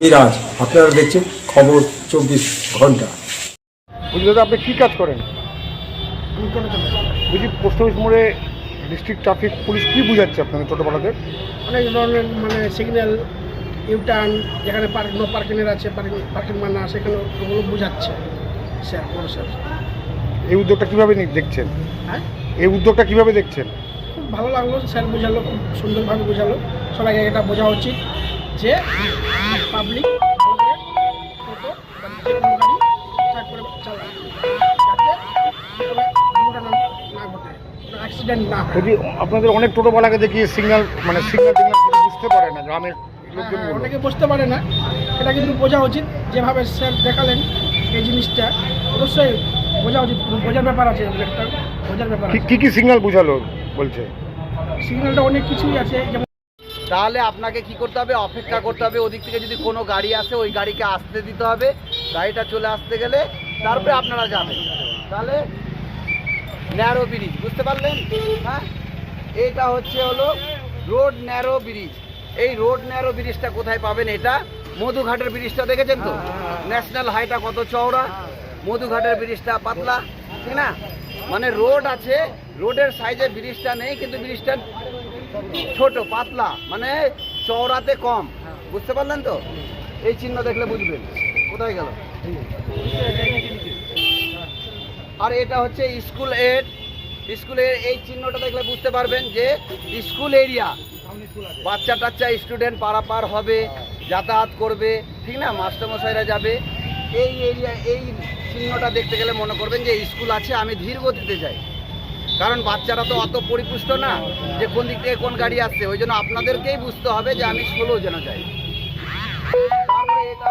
রাজ, আপনারা দেখছেন খবর 24 ঘন্টা। বলছি দাদা, আপনি কী কাজ করেন? বলছি পোস্ট অফিস মোড়ে ডিস্ট্রিক্ট ট্রাফিক পুলিশ কী বুঝাচ্ছে আপনাদের টোটোপাড়াদের? অনেক ধরনের সিগন্যাল, ইউটার্ন, যেখানে নো পার্কিংয়ের আছে, পার্কিং মানা, সেখানে ওগুলো বোঝাচ্ছে স্যার, বড় স্যার। এই উদ্যোগটা কীভাবে দেখছেন? হ্যাঁ, এই উদ্যোগটা কীভাবে দেখছেন? খুব ভালো লাগলো, স্যার বোঝালো, খুব সুন্দরভাবে বোঝালো। সবাইকে এটা বোঝা উচিত যে পাবলিক টোটো বা যে কোনো গাড়ি ঠিকঠাক করে চালায়, যাতে দুর্ঘটনা না ঘটে, অ্যাক্সিডেন্ট না হয়। বলছি আপনাদের অনেক টোটোপাড়াকে দেখি সিগন্যাল সিগন্যাল বুঝতে পারে না গ্রামের লোকজনগুলো। অনেকে বুঝতে পারে না, এটা কিন্তু বোঝা উচিত। যেভাবে স্যার দেখালেন এই জিনিসটা, অবশ্যই বোঝা উচিত, বোঝার ব্যাপার আছে, একটা বোঝার ব্যাপার আছে। কী সিগন্যাল বুঝালো বলছে? সিগন্যালটা অনেক কিছুই আছে, যেমন তাহলে আপনাকে কি করতে হবে? অপেক্ষা করতে হবে। ওদিক থেকে যদি কোনো গাড়ি আসে ওই গাড়িকে আসতে দিতে হবে। গাড়িটা চলে আসতে গেলে তারপরে আপনারা যাবেন। তাহলে ন্যারো ব্রিজ, বুঝতে পারলেন? হ্যাঁ, এইটা হলো রোড ন্যারো ব্রিজ। এই রোড ন্যারো ব্রিজটা কোথায় পাবেন? এটা মধুঘাটের ব্রিজটা দেখেছেন তো? ন্যাশনাল হাইটা কত চওড়া, মধুঘাটের ব্রিজটা পাতলা, ঠিক না? মানে রোড আছে, রোডের সাইজে ব্রিজটা নেই, কিন্তু ব্রিজটা ছোট পাতলা, মানে চওড়াতে কম। বুঝতে পারলেন তো? এই চিহ্ন দেখলে বুঝবেন। কোথায় গেল? আর এটা হচ্ছে স্কুল এড। স্কুলের এই চিহ্নটা দেখলে বুঝতে পারবেন যে স্কুল এরিয়া, বাচ্চা টাচ্চা স্টুডেন্ট পারাপার হবে, যাতায়াত করবে, ঠিক না? মাস্টারমশাইরা যাবে। এই এরিয়া, এই চিহ্নটা দেখতে গেলে মনে করবেন যে স্কুল আছে, আমি ধীর গতিতে যাই। কারণ বাচ্চারা তো অত পরিপুষ্ট না যে কোন দিক থেকে কোন গাড়ি আসছে, ওই জন্য আপনাদেরকেই বুঝতে হবে যে আমি স্লো যেন যাই। তারপরে এটা